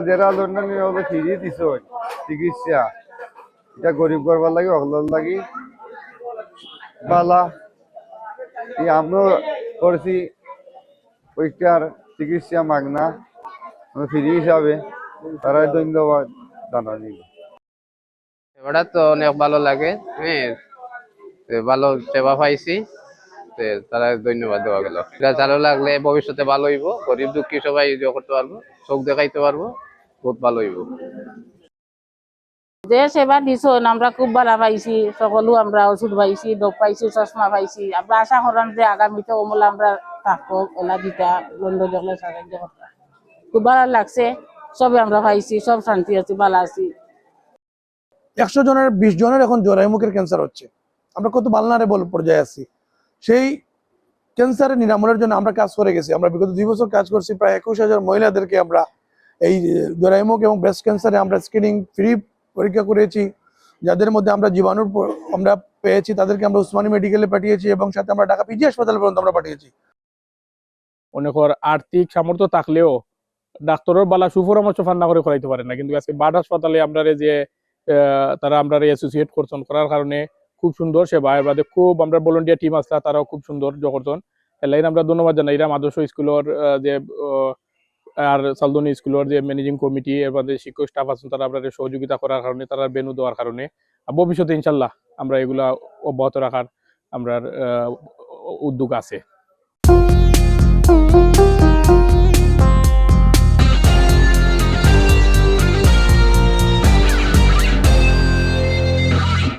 যারা লন্ডন ফিরিয়ে দিছ চিকিৎসা এটা গরিব করবার লাগে অকলার লাগি বালা আমরা করছি ওইটার চিকিৎসা মাগনা ফ্রি হিসাবে তারা ধন্যবাদ জানানি। সেবাটা তো অনেক ভালো লাগে, হ্যাঁ ভালো সেবা পাইছি, তারা ধন্যবাদ দেওয়া গেল। এটা চালু লাগলে ভবিষ্যতে ভালো হইব, গরিব দুঃখী সবাই ইয়ে করতে পারবো, চোখ দেখাইতে পারবো, বহুত ভালো হইব। যে সেবা দিছন আমরা খুব ভালো পাইছি, সকলো আমরা ওষুধ পাইছি, ডব পাইছি, চশমা পাইছি। আমরা আশা করেন যে আগামীতে অমল আমরা থাকবো এলা দিতা লন্ডন দেখলে সাহায্য করতে খুব ভালো লাগছে। সবে আমরা পাইছি, সব শান্তি আছি, ভালো আছি। 100 জনের 20 জনের এখন জরায়ুমুখের ক্যান্সার হচ্ছে। আমরা কত ভালনারেবল পর্যায়ে আছি। সেই ক্যান্সারের নিরাময়ের জন্য আমরা কাজ করে গেছি। আমরা বিগত 2 বছর কাজ করছি, প্রায় 21,000 মহিলাদেরকে আমরা এই জরায়ুমুখ এবং ব্রেস্ট ক্যান্সারে আমরা স্ক্রিনিং ফ্রি পরীক্ষা করেছি। যাদের মধ্যে আমরা জীবাণুর আমরা পেয়েছি তাদেরকে আমরা উসমানী মেডিকেলে পাঠিয়েছি এবং সাথে আমরা ঢাকা পিজি হাসপাতাল পর্যন্ত আমরা পাঠিয়েছি। অনেকের আর্থিক সামর্থ্য থাকলেও ডাক্তারের বালা সুপরামর্শ ফান্না করে করাইতে পারে না, কিন্তু আজকে বার্ড হাসপাতালে আমরা যে তারা আমরা অ্যাসোসিয়েট করছেন করার কারণে খুব সুন্দর সেবা। এর বাদে খুব আমরা ভলেন্টিয়ার টিম আসলা, তারাও খুব সুন্দর করছেন। এলাইন আমরা ধন্যবাদ জানাই। এরা আদর্শ স্কুলের যে আর সালদনি স্কুলের যে ম্যানেজিং কমিটি, এর বাদে শিক্ষক স্টাফ আছেন, তারা আপনাদের সহযোগিতা করার কারণে, তারা বেনু দেওয়ার কারণে ভবিষ্যতে ইনশাল্লাহ আমরা এগুলা অব্যাহত রাখার আমরা উদ্যোগ আছে।